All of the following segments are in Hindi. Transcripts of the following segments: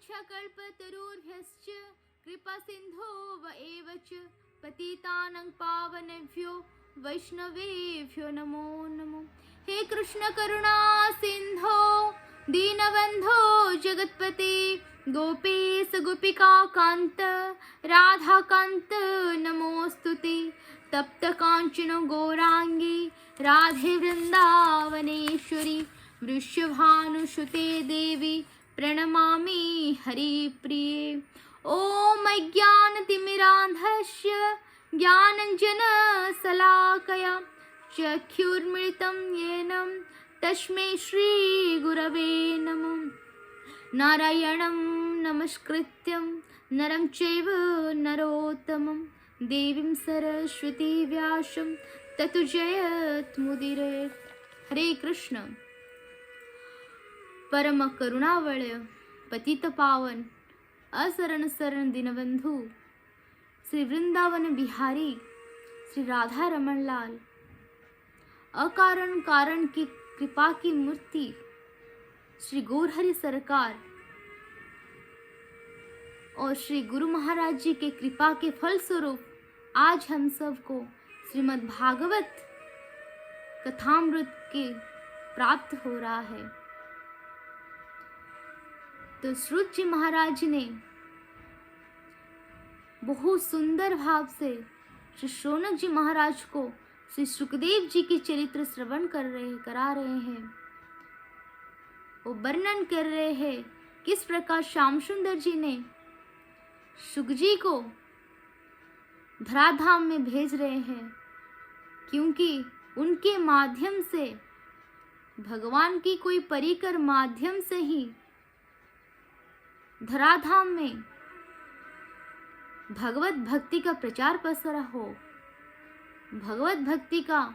वाञ्छा कल्पतरुभ्यश्च कृपा सिन्धो व एव च पतितानां पावनेभ्यो वैष्णवेभ्यो नमो नमो। हे कृष्ण करुणा सिन्धो दीनबन्धो जगत्पते गोपेश गोपिका कान्त राधा कान्त नमोस्तुते। तप्त कांचन गौरांगी राधे वृंदावनेश्वरी वृषभानुसुते देवी प्रणमामि हरिप्रिये। ॐ अज्ञानतिमिरान्धस्य ज्ञानञ्जनशलाकया चक्षुर्मिलितं येन तस्मै श्रीगुरवे नमः। नारायणं नमस्कृत्यं नरं चैव नरोत्तमं देवीं सरस्वती व्यासं ततो जयमुदीरयेत्। हरे कृष्ण। परम करुणावलय पतित पावन असरण शरण दीनबंधु श्री वृंदावन बिहारी श्री राधा रमन लाल अकारण कारण की कृपा की मूर्ति श्री गौरहरि सरकार और श्री गुरु महाराज जी के कृपा के फल स्वरूप आज हम सबको श्रीमद् भागवत कथामृत के प्राप्त हो रहा है। तो श्रुत जी महाराज ने बहुत सुंदर भाव से श्री शौनक जी महाराज को श्री सुखदेव जी की चरित्र श्रवण करा रहे हैं। वो वर्णन कर रहे हैं किस प्रकार श्याम सुंदर जी ने सुख जी को धराधाम में भेज रहे हैं, क्योंकि उनके माध्यम से भगवान की कोई परिकर माध्यम से ही धराधाम में भगवत भक्ति का प्रचार प्रसार हो, भगवत भक्ति का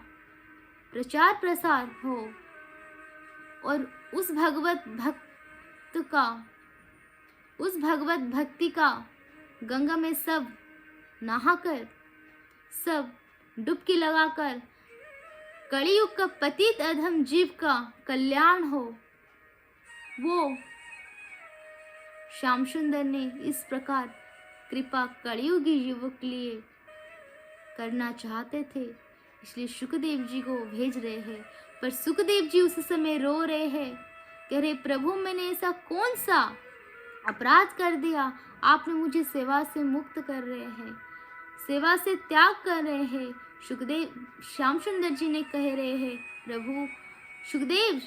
प्रचार प्रसार हो और उस भगवत भक्ति का गंगा में सब नहाकर सब डुबकी लगाकर कलियुग का पतित अधम जीव का कल्याण हो। वो श्याम सुंदर ने इस प्रकार कृपा कलियुगी जीवों के लिए करना चाहते थे, इसलिए सुखदेव जी को भेज रहे हैं। पर सुखदेव जी उस समय रो रहे हैं, कह रहे प्रभु मैंने ऐसा कौन सा अपराध कर दिया, आपने मुझे सेवा से मुक्त कर रहे हैं, सेवा से त्याग कर रहे हैं। सुखदेव श्याम सुंदर जी ने कह रहे हैं प्रभु सुखदेव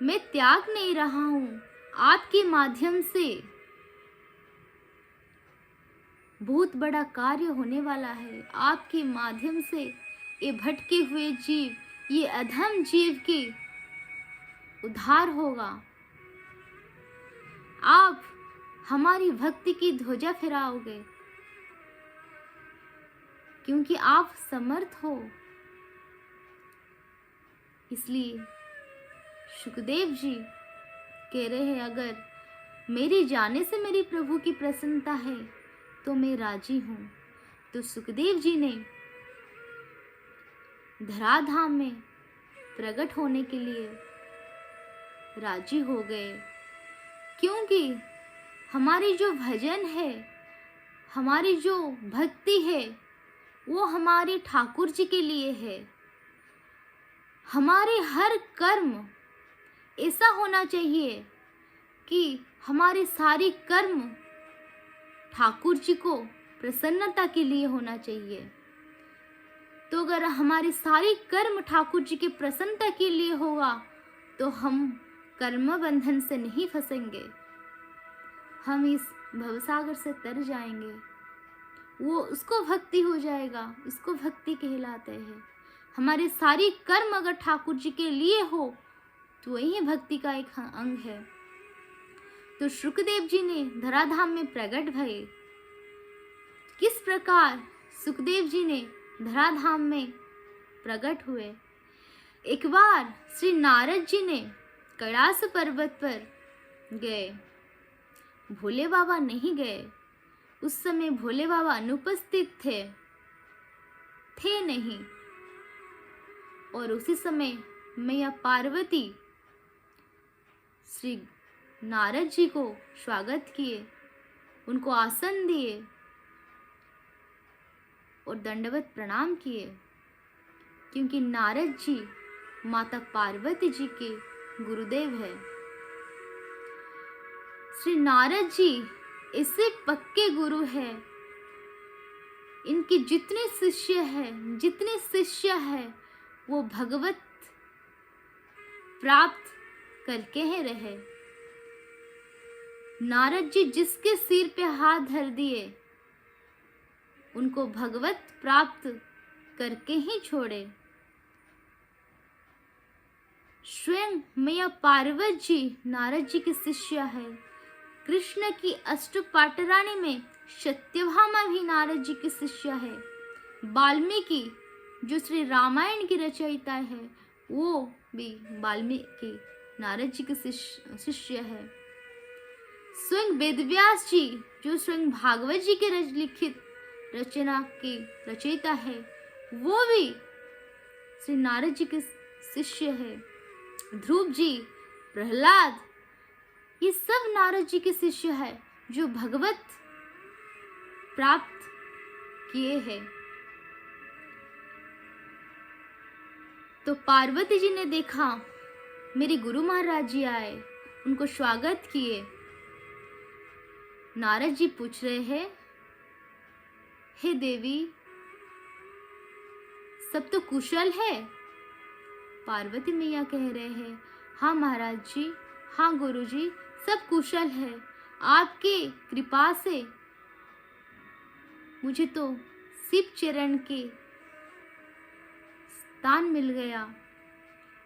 मैं त्याग नहीं रहा हूँ, आपके माध्यम से बहुत बड़ा कार्य होने वाला है। आपके माध्यम से ये भटके हुए जीव, ये अधम जीव के उद्धार होगा। आप हमारी भक्ति की ध्वजा फहराओगे, क्योंकि आप समर्थ हो। इसलिए सुखदेव जी कह रहे हैं अगर मेरे जाने से मेरी प्रभु की प्रसन्नता है तो मैं राजी हूं। तो सुखदेव जी ने धराधाम में प्रकट होने के लिए राजी हो गए, क्योंकि हमारी जो भजन है, हमारी जो भक्ति है, वो हमारे ठाकुर जी के लिए है। हमारे हर कर्म ऐसा होना चाहिए कि हमारे सारी कर्म ठाकुर जी को प्रसन्नता के लिए होना चाहिए। तो अगर हमारी सारी कर्म ठाकुर जी की प्रसन्नता के लिए होगा तो हम कर्म बंधन से नहीं फंसेंगे, हम इस भवसागर से तर जाएंगे। वो उसको भक्ति हो जाएगा, उसको भक्ति कहलाते हैं। हमारे सारी कर्म अगर ठाकुर जी के लिए हो तो वही भक्ति का एक अंग है। तो सुखदेव जी ने धराधाम में प्रकट भये। किस प्रकार सुखदेव जी ने धराधाम में प्रकट हुए। एक बार श्री नारद जी ने कैलाश पर्वत पर गए, भोले बाबा नहीं गए। उस समय भोले बाबा अनुपस्थित थे नहीं। और उसी समय मैया पार्वती श्री नारद जी को स्वागत किए, उनको आसन दिए और दंडवत प्रणाम किए, क्योंकि नारद जी माता पार्वती जी के गुरुदेव है। श्री नारद जी ऐसे पक्के गुरु हैं, इनके जितने शिष्य हैं वो भगवत प्राप्त करके ही रहे। नारद जी जिसके सिर पे हाथ धर दिए उनको भगवत प्राप्त करके ही छोड़े। स्वयं मैया पार्वती जी नारद जी के शिष्य है। कृष्ण की अष्टपाटरानी में सत्यभामा भी नारद जी के शिष्य है। वाल्मीकि जो श्री रामायण की रचयिता है वो भी वाल्मीकि नारद जी के शिष्य है। स्वयं वेदव्यास जी जो स्वयं भागवत जी के लिखित रचना की रचयिता है वो भी श्री नारद जी के शिष्य है। ध्रुव जी, प्रहलाद, ये सब नारद जी के शिष्य है जो भगवत प्राप्त किए हैं। तो पार्वती जी ने देखा मेरे गुरु महाराज जी आए, उनको स्वागत किए। नारद जी पूछ रहे हैं, हे देवी सब तो कुशल है? पार्वती मैया कह रहे हैं, हाँ महाराज जी, हाँ गुरु जी, सब कुशल है। आपके कृपा से मुझे तो शिव चरण के स्थान मिल गया,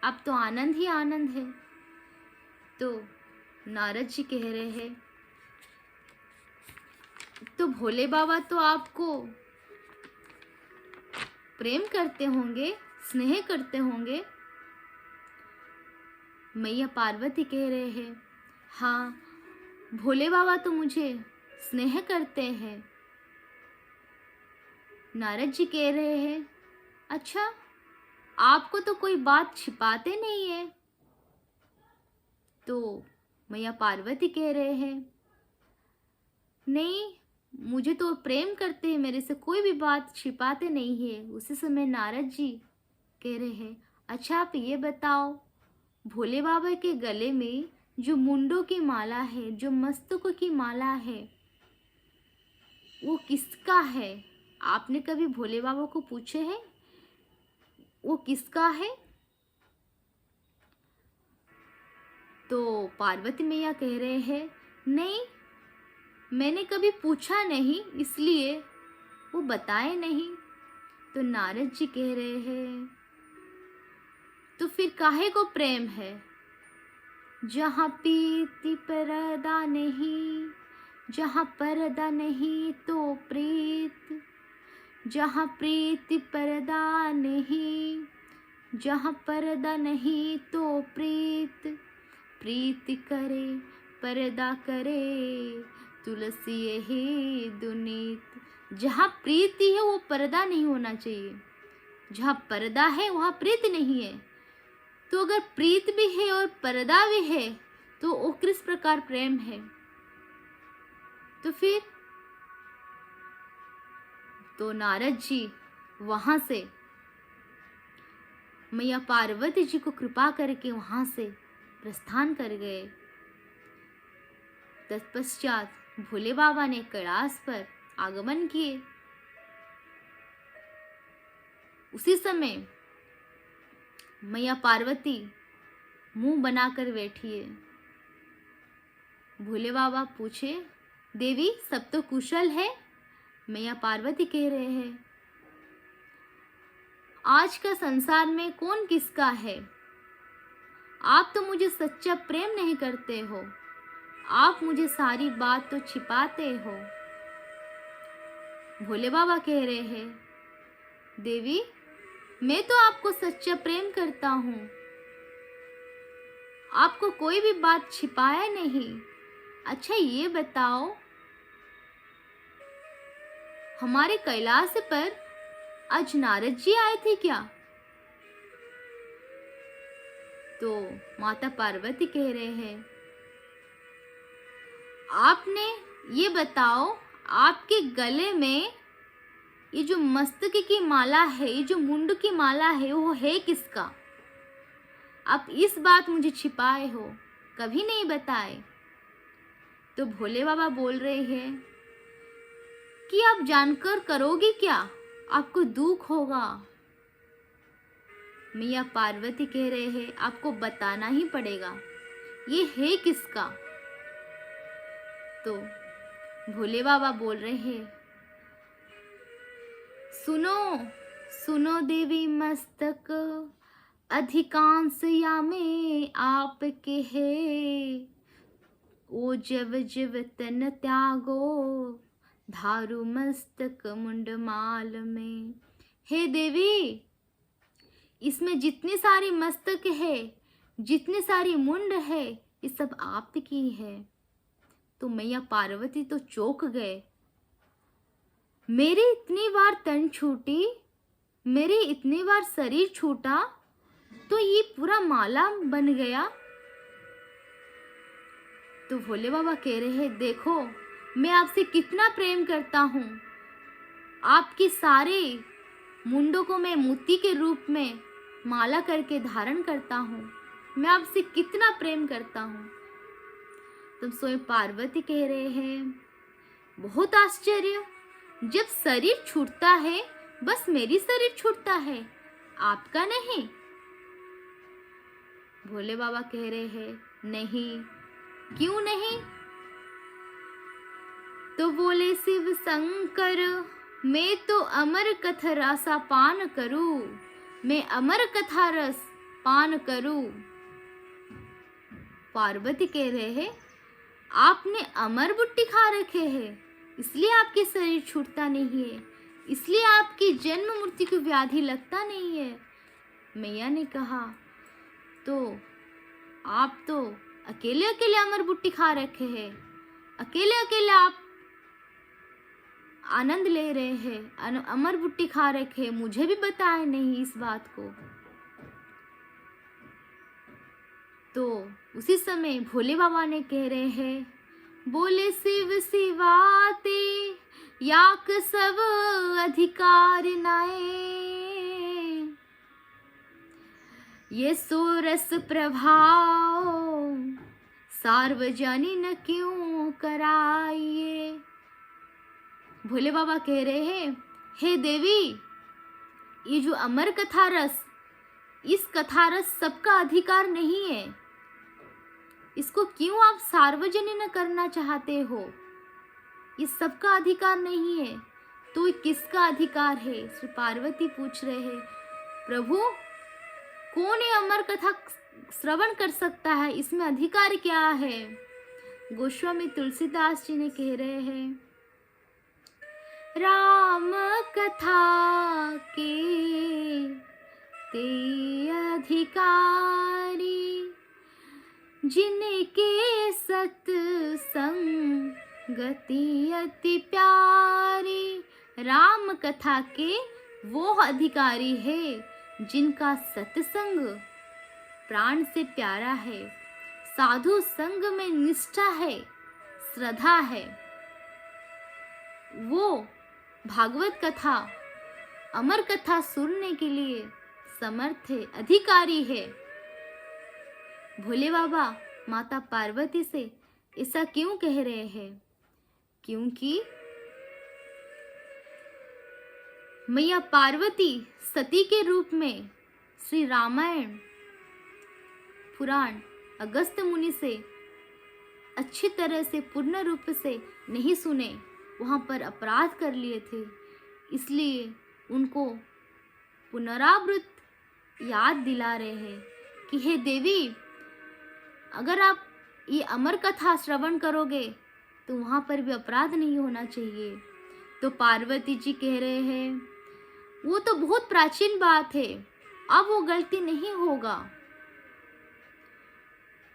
अब तो आनंद ही आनंद है। तो नारद जी कह रहे हैं, तो भोले बाबा तो आपको प्रेम करते होंगे, स्नेह करते होंगे। मैया पार्वती कह रहे हैं, हाँ भोले बाबा तो मुझे स्नेह करते हैं। नारद जी कह रहे हैं, अच्छा आपको तो कोई बात छिपाते नहीं है। तो मैया पार्वती कह रहे हैं, नहीं मुझे तो प्रेम करते हैं, मेरे से कोई भी बात छिपाते नहीं है। उसी समय नारद जी कह रहे हैं, अच्छा आप ये बताओ, भोले बाबा के गले में जो मुंडों की माला है, जो मस्तकों की माला है, वो किसका है? आपने कभी भोले बाबा को पूछे हैं वो किसका है? तो पार्वती मैया कह रहे हैं, नहीं मैंने कभी पूछा नहीं, इसलिए वो बताए नहीं। तो नारद जी कह रहे हैं, तो फिर काहे को प्रेम है? जहाँ प्रीति पर्दा नहीं, जहाँ पर्दा नहीं तो प्रीत, जहाँ प्रीति पर्दा नहीं, जहाँ पर्दा नहीं तो प्रीत, प्रीति करे पर्दा करे तुलसी यही दुनीत। जहाँ प्रीति है वो पर्दा नहीं होना चाहिए, जहाँ पर्दा है वहाँ प्रीति नहीं है। तो अगर प्रीत भी है और पर्दा भी है तो वो किस प्रकार प्रेम है? तो फिर तो नारद जी वहां से मैया पार्वती जी को कृपा करके वहां से प्रस्थान कर गए। तत्पश्चात भोले बाबा ने कैलाश पर आगमन किए। उसी समय मैया पार्वती मुंह बनाकर बैठी है। भोले बाबा पूछे, देवी सब तो कुशल है? मैया पार्वती कह रहे हैं, आज का संसार में कौन किसका है? आप तो मुझे सच्चा प्रेम नहीं करते हो, आप मुझे सारी बात तो छिपाते हो। भोले बाबा कह रहे हैं, देवी मैं तो आपको सच्चा प्रेम करता हूँ, आपको कोई भी बात छिपाया नहीं। अच्छा ये बताओ, हमारे कैलाश पर आज नारद जी आए थे क्या? तो माता पार्वती कह रहे हैं, आपने ये बताओ, आपके गले में ये जो मस्तक की माला है, ये जो मुंड की माला है, वो है किसका? आप इस बात मुझे छिपाए हो, कभी नहीं बताए। तो भोले बाबा बोल रहे हैं कि आप जानकर करोगे क्या? आपको दुख होगा। मैया पार्वती कह रहे हैं आपको बताना ही पड़ेगा, ये है किसका? तो भोले बाबा बोल रहे हैं, सुनो सुनो देवी मस्तक, अधिकांश या में आपके है। ओ जब जब तन त्यागो, धारु मस्तक मुंड माल में। हे देवी, इसमें जितनी सारी मस्तक है, जितनी सारी मुंड है, ये सब आपकी है। तो मैया पार्वती तो चौंक गए। मेरी इतनी बार तन छूटी, मेरे इतनी बार शरीर छूटा, तो ये पूरा माला बन गया। तो भोले बाबा कह रहे हैं, देखो मैं आपसे कितना प्रेम करता हूँ। आपके सारे मुंडों को मैं मोती के रूप में माला करके धारण करता हूँ। मैं आपसे कितना प्रेम करता हूँ। तब स्वयं पार्वती कह रहे हैं, बहुत आश्चर्य, जब शरीर छूटता है बस मेरी शरीर छूटता है, आपका नहीं। भोले बाबा कह रहे हैं, नहीं। क्यों नहीं? तो बोले शिव शंकर, मैं तो अमर कथा रसा पान करूं, मैं अमर कथा रस पान करूं। पार्वती कह रहे हैं, आपने अमर बुट्टी खा रखे हैं, इसलिए आपके शरीर छूटता नहीं है, इसलिए आपकी जन्म मृत्यु की व्याधि लगता नहीं है। मैया ने कहा, तो आप तो अकेले अकेले अमर बुट्टी खा रखे हैं, अकेले अकेले आप आनंद ले रहे हैं, अमर बुट्टी खा रखे हैं, मुझे भी बताए नहीं इस बात को। तो उसी समय भोले बाबा ने कह रहे हैं, बोले शिव शिवाते याक सब अधिकार नाए, ये सोरस प्रभाव सार्वजनिक क्यों कराइए। भोले बाबा कह रहे हैं, हे देवी, ये जो अमर कथा रस, इस कथा रस सबका अधिकार नहीं है, इसको क्यों आप सार्वजनिक करना चाहते हो? ये सबका अधिकार नहीं है, तो ये किसका अधिकार है? श्री पार्वती पूछ रहे हैं, प्रभु कौन ये अमर कथा श्रवण कर सकता है, इसमें अधिकार क्या है? गोस्वामी तुलसीदास जी ने कह रहे हैं, राम कथा के ते अधिकारी, जिनके सत्संग गति अति प्यारी। राम कथा के वो अधिकारी है जिनका सत्संग प्राण से प्यारा है, साधु संग में निष्ठा है, श्रद्धा है। वो भागवत कथा, अमर कथा सुनने के लिए समर्थ है, अधिकारी है। भोले बाबा माता पार्वती से ऐसा क्यों कह रहे हैं? क्योंकि मैया पार्वती सती के रूप में श्री रामायण पुराण अगस्त्य मुनि से अच्छी तरह से पूर्ण रूप से नहीं सुने, वहाँ पर अपराध कर लिए थे, इसलिए उनको पुनरावृत याद दिला रहे हैं कि हे देवी, अगर आप ये अमर कथा श्रवण करोगे तो वहाँ पर भी अपराध नहीं होना चाहिए। तो पार्वती जी कह रहे हैं, वो तो बहुत प्राचीन बात है, अब वो गलती नहीं होगा।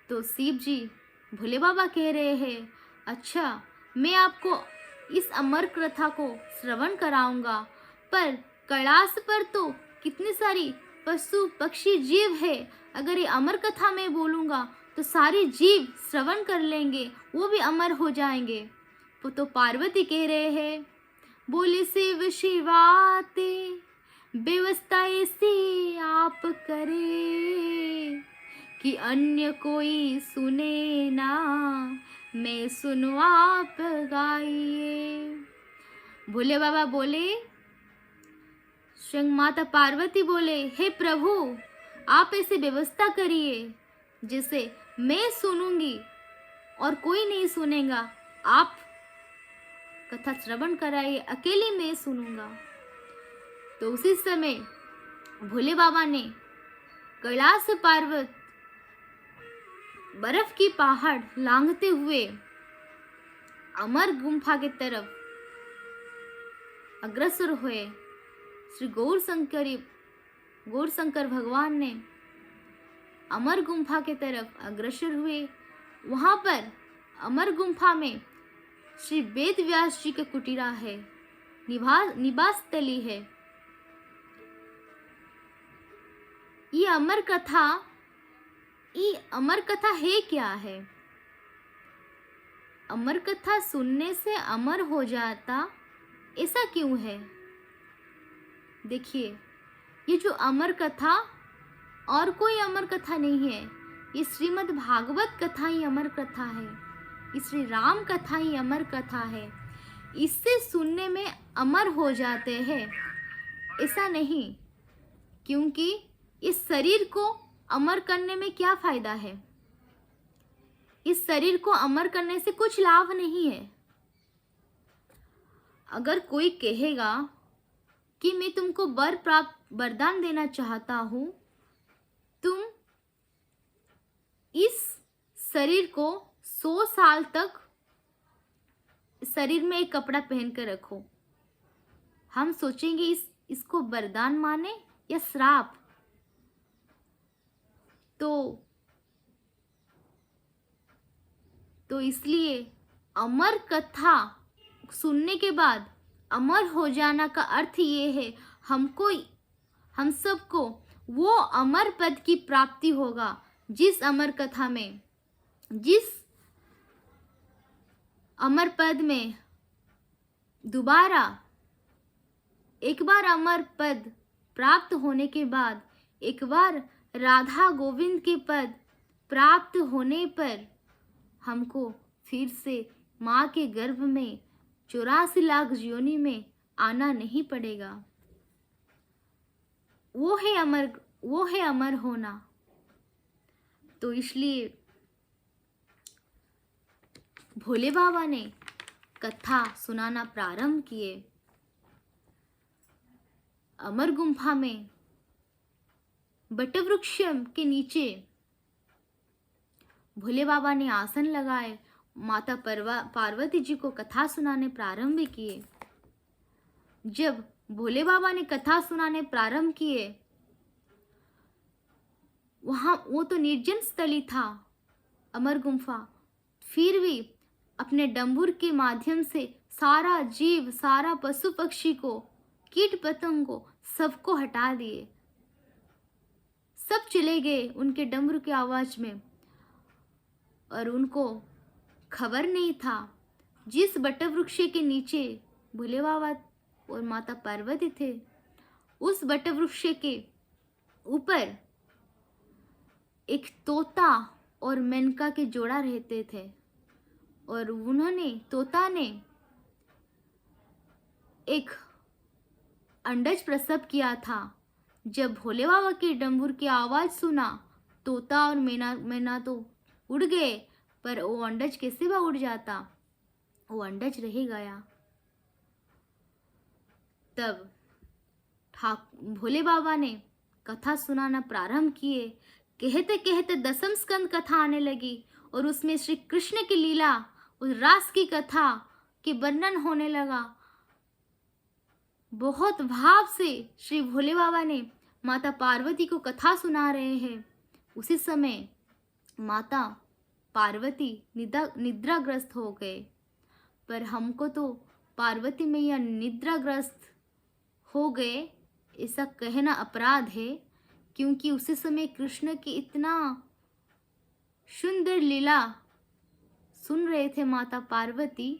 तो शिव जी भोले बाबा कह रहे हैं, अच्छा मैं आपको इस अमर कथा को श्रवण कराऊंगा, पर कैलाश पर तो कितनी सारी पशु पक्षी जीव है, अगर ये अमर कथा मैं बोलूँगा तो सारे जीव श्रवण कर लेंगे, वो भी अमर हो जाएंगे। तो पार्वती कह रहे हैं, बोले शिव शिवाते व्यवस्था ऐसी आप करे कि अन्य कोई सुने ना, मैं सुनो आप गाइए। भोले बाबा बोले, स्वयं माता पार्वती बोले, हे प्रभु आप ऐसे व्यवस्था करिए जिसे मैं सुनूंगी और कोई नहीं सुनेगा, आप कथा श्रवण कराइए, अकेले मैं सुनूंगा। तो उसी समय भोले बाबा ने कैलाश पर्वत बर्फ की पहाड़ लांघते हुए अमर गुंफा की तरफ अग्रसर हुए। श्री गौर शंकर भगवान ने अमर गुंफा के तरफ अग्रसर हुए। वहां पर अमर गुंफा में श्री वेद व्यास जी का कुटीरा है, निवास स्थली है। ये अमर कथा है क्या है? अमर कथा सुनने से अमर हो जाता, ऐसा क्यों है? देखिए, ये जो अमर कथा और कोई अमर कथा नहीं है, ये श्रीमद् भागवत कथा ही अमर कथा है, ये श्री राम कथा ही अमर कथा है। इससे सुनने में अमर हो जाते हैं, ऐसा नहीं, क्योंकि इस शरीर को अमर करने में क्या फायदा है? इस शरीर को अमर करने से कुछ लाभ नहीं है। अगर कोई कहेगा कि मैं तुमको वरदान देना चाहता हूं, तुम इस शरीर को 100 साल तक शरीर में एक कपड़ा पहन कर रखो, हम सोचेंगे इसको वरदान माने या श्राप। तो इसलिए अमर कथा सुनने के बाद अमर हो जाना का अर्थ ये है, हम सबको वो अमर पद की प्राप्ति होगा, जिस अमर कथा में, जिस अमर पद में दोबारा एक बार अमर पद प्राप्त होने के बाद, एक बार राधा गोविंद के पद प्राप्त होने पर हमको फिर से माँ के गर्भ में 84 लाख योनि में आना नहीं पड़ेगा। वो है अमर होना। तो इसलिए भोले बाबा ने कथा सुनाना प्रारंभ किए। अमर गुंफा में बटवृक्ष के नीचे भोले बाबा ने आसन लगाए, माता पार्वती जी को कथा सुनाने प्रारंभ किए। जब भोले बाबा ने कथा सुनाने प्रारंभ किए, वो तो निर्जन स्थली था अमर गुंफा, फिर भी अपने डंबुर के माध्यम से सारा जीव, सारा पशु पक्षी को, कीट पतंग को, सबको हटा दिए। सब चले गए उनके डमरू की आवाज में, और उनको खबर नहीं था जिस बटवृक्ष के नीचे भोले बाबा और माता पार्वती थे, उस बटवृक्ष के ऊपर एक तोता और मेनका के जोड़ा रहते थे, और तोता ने एक अंडज प्रसव किया था। जब भोले बाबा के डंबुर की आवाज सुना, तोता और मैना तो उड़ गए, पर वो अंडज कैसे भी उड़ जाता, वो अंडज रह गया। तब भोले बाबा ने कथा सुनाना प्रारंभ किए। कहते कहते 10वें स्कंद कथा आने लगी, और उसमें श्री कृष्ण की लीला, उस रास की कथा के वर्णन होने लगा। बहुत भाव से श्री भोले बाबा ने माता पार्वती को कथा सुना रहे हैं। उसी समय माता पार्वती निद्राग्रस्त हो गए, पर हमको तो पार्वती मैया निद्राग्रस्त हो गए ऐसा कहना अपराध है, क्योंकि उसी समय कृष्ण की इतना सुंदर लीला सुन रहे थे माता पार्वती,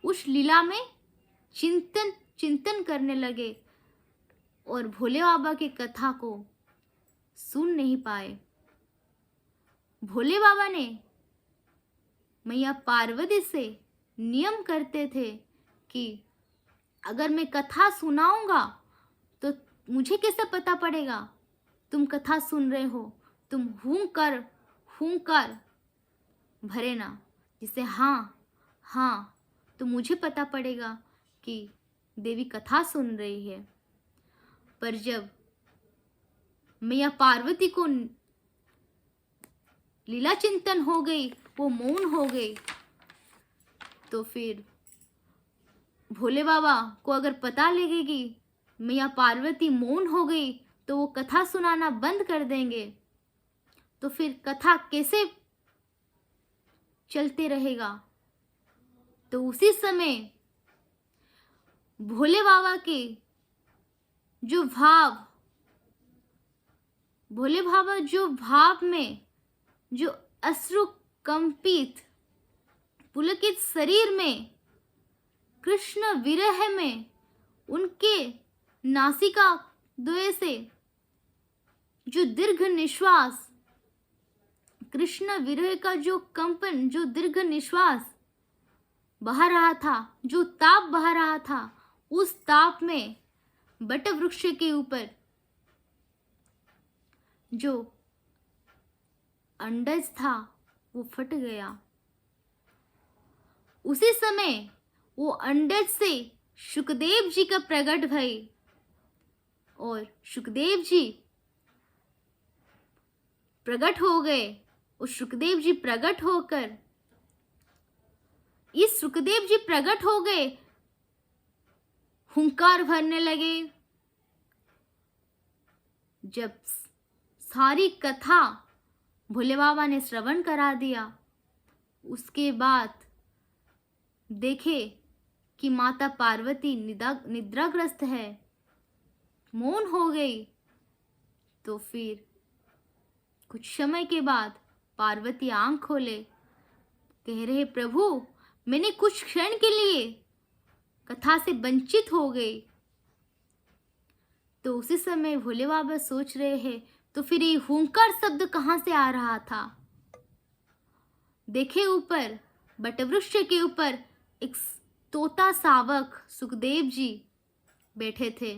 उस लीला में चिंतन चिंतन करने लगे और भोले बाबा की कथा को सुन नहीं पाए। भोले बाबा ने मैया पार्वती से नियम करते थे कि अगर मैं कथा सुनाऊंगा तो मुझे कैसे पता पड़ेगा तुम कथा सुन रहे हो, तुम हूं कर भरे ना, जिसे हाँ हाँ तो मुझे पता पड़ेगा कि देवी कथा सुन रही है। पर जब मैया पार्वती को लीला चिंतन हो गई, वो मौन हो गई, तो फिर भोले बाबा को अगर पता लगेगी मैया पार्वती मौन हो गई तो वो कथा सुनाना बंद कर देंगे, तो फिर कथा कैसे चलते रहेगा। तो उसी समय भोले बाबा के जो भाव में जो अश्रु कंपित पुलकित शरीर में, कृष्ण विरह में उनके नासिका द्वय से जो दीर्घ निश्वास, कृष्ण विरह का जो कंपन, जो दीर्घ निश्वास बहा रहा था, जो ताप बहा रहा था, उस ताप में बट वृक्ष के ऊपर जो अंडज था वो फट गया। उसी समय वो अंडज से शुकदेव जी का प्रकट भई और शुकदेव जी प्रकट हो गए। और शुकदेव जी प्रकट होकर, इस शुकदेव जी प्रकट हो गए, हुंकार भरने लगे। जब सारी कथा भोले बाबा ने श्रवण करा दिया, उसके बाद देखे कि माता पार्वती निद्राग्रस्त है, मौन हो गई। तो फिर कुछ समय के बाद पार्वती आंख खोले, कह रहे प्रभु मैंने कुछ क्षण के लिए कथा से वंचित हो गई। तो उसी समय भोले बाबा सोच रहे हैं तो फिर ये हुंकार शब्द कहाँ से आ रहा था। देखे ऊपर बटवृक्ष के ऊपर एक तोता सावक सुखदेव जी बैठे थे।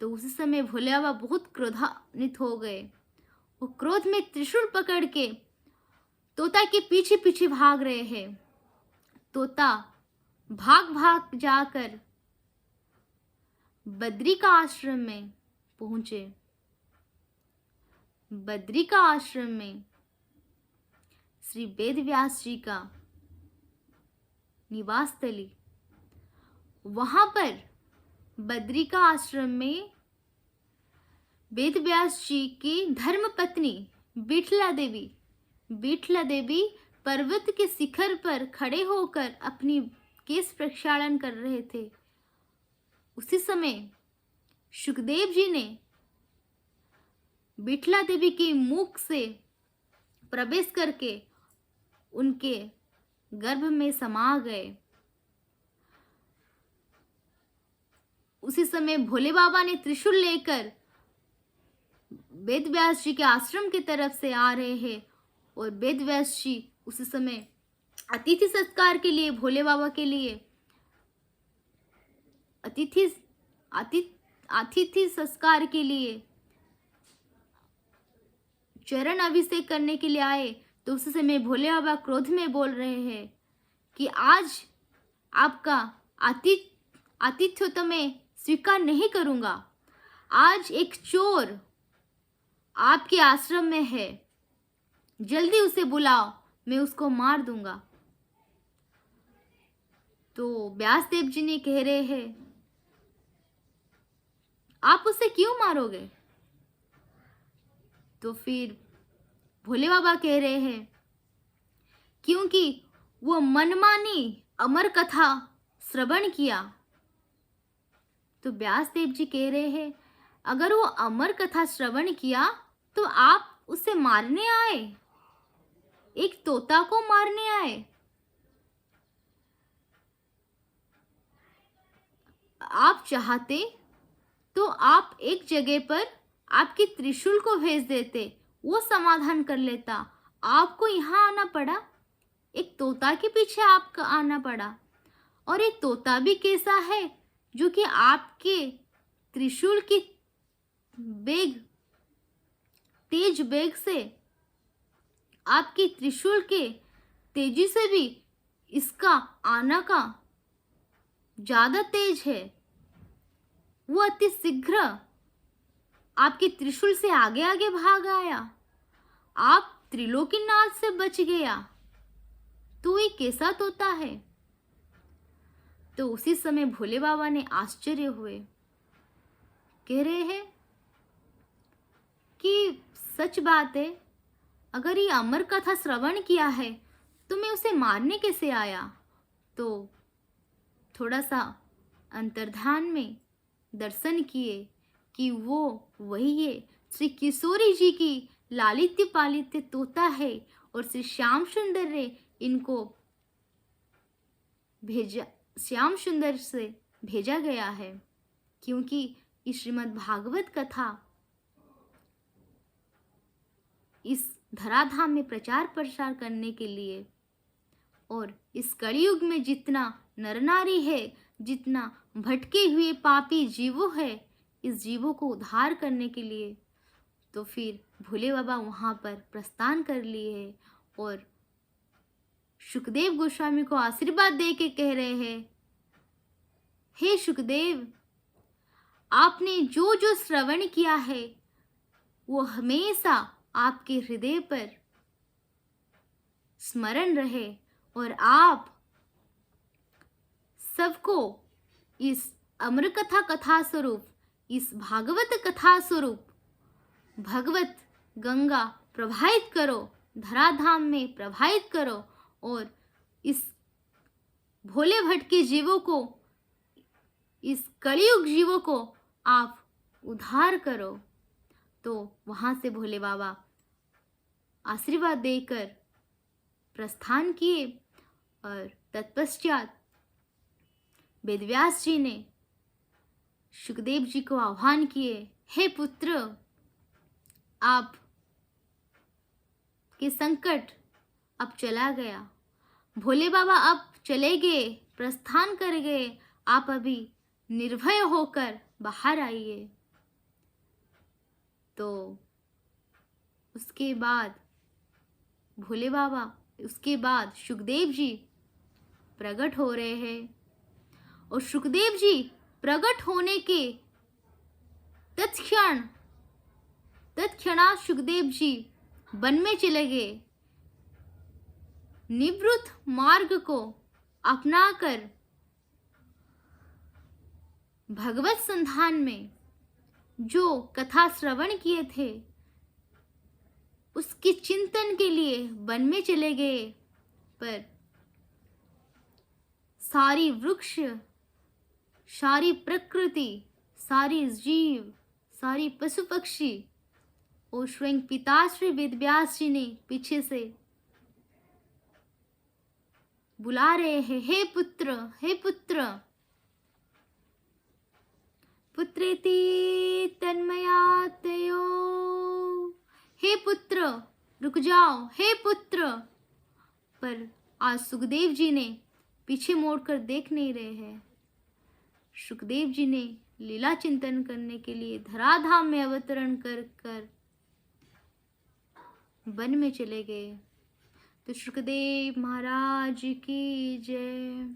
तो उसी समय भोले बाबा बहुत क्रोधान्वित हो गए। वो क्रोध में त्रिशूल पकड़ के तोता के पीछे पीछे भाग रहे हैं। तोता भाग जाकर बद्री का आश्रम में पहुंचे। बद्री का आश्रम में श्री वेद व्यास जी का निवास स्थली, वहां पर बद्री का आश्रम में वेद व्यास जी की धर्म पत्नी विठला देवी पर्वत के शिखर पर खड़े होकर अपनी केश प्रक्षालन कर रहे थे। उसी समय शुकदेव जी ने विठला देवी के मुख से प्रवेश करके उनके गर्भ में समा गए। उसी समय भोले बाबा ने त्रिशूल लेकर वेद व्यास जी के आश्रम की तरफ से आ रहे हैं और वेद व्यास जी उसी समय अतिथि संस्कार के लिए भोले बाबा के लिए अतिथि संस्कार के लिए चरण अभिषेक करने के लिए आए। तो उस समय भोले बाबा क्रोध में बोल रहे हैं कि आज आपका आतिथ्य तो मैं स्वीकार नहीं करूंगा। आज एक चोर आपके आश्रम में है, जल्दी उसे बुलाओ, मैं उसको मार दूंगा। तो व्यासदेव जी ने कह रहे हैं आप उसे क्यों मारोगे। तो फिर भोले बाबा कह रहे हैं क्योंकि वो मनमानी अमर कथा श्रवण किया। तो व्यासदेव जी कह रहे हैं अगर वो अमर कथा श्रवण किया तो आप उसे मारने आए। एक तोता को मारने आए। आप चाहते तो आप एक जगह पर आपके त्रिशूल को भेज देते, वो समाधान कर लेता। आपको यहाँ आना पड़ा, एक तोता के पीछे आपका आना पड़ा। और एक तोता भी कैसा है जो कि आपके त्रिशूल की बेग, तेज बेग से, आपके त्रिशूल के तेजी से भी इसका आना का ज्यादा तेज है। वो अति शीघ्र आपके त्रिशूल से आगे आगे भाग आया। आप त्रिलोकीनाथ से बच गया। तो ये कैसा तोता है? तो उसी समय भोले बाबा ने आश्चर्य हुए, कह रहे हैं कि सच बात है, अगर ये अमर कथा श्रवण किया है तो मैं उसे मारने कैसे आया? तो थोड़ा सा अंतर्ध्यान में दर्शन किए कि वो वही है, श्री किशोरी जी की लालित्य पालित्य तोता है और श्री श्याम सुंदर ने इनको भेजा, श्याम सुंदर से भेजा गया है, क्योंकि इस श्रीमद् भागवत कथा इस धराधाम में प्रचार प्रसार करने के लिए, और इस कलयुग में जितना नर नारी है, जितना भटके हुए पापी जीवों है, इस जीवों को उद्धार करने के लिए, तो फिर भोले बाबा वहाँ पर प्रस्थान कर लिए हैं और सुखदेव गोस्वामी को आशीर्वाद दे के कह रहे हैं, हे सुखदेव, आपने जो जो श्रवण किया है वो हमेशा आपके हृदय पर स्मरण रहे और आप सबको इस अमर कथा कथा स्वरूप, इस भागवत कथा स्वरूप भगवत गंगा प्रवाहित करो, धराधाम में प्रवाहित करो और इस भोले भटके जीवों को, इस कलयुग जीवों को आप उद्धार करो। तो वहाँ से भोले बाबा आशीर्वाद देकर प्रस्थान किए और तत्पश्चात वेदव्यास जी ने सुखदेव जी को आह्वान किए, हे पुत्र, आप के संकट अब चला गया। भोले बाबा अब चले गए, प्रस्थान कर गए, आप अभी निर्भय होकर बाहर आइए। तो उसके बाद भोले बाबा, उसके बाद सुखदेव जी प्रकट हो रहे हैं और सुखदेव जी प्रकट होने के तत्क्षणात सुखदेव जी वन में चले गए। निवृत्त मार्ग को अपनाकर भगवत संधान में जो कथा श्रवण किए थे उसके चिंतन के लिए वन में चले गए। पर सारी वृक्ष, सारी प्रकृति, सारी जीव, सारी पशु पक्षी और स्वयं पिताश्री वेदव्यास जी ने पीछे से बुला रहे हैं, हे पुत्र, हे पुत्र, पुत्रेति तन्मयातयो, हे पुत्र रुक जाओ, हे पुत्र। पर आज सुखदेव जी ने पीछे मोड़कर देख नहीं रहे हैं। सुखदेव जी ने लीला चिंतन करने के लिए धराधाम में अवतरण कर वन में चले गए। तो सुखदेव महाराज की जय।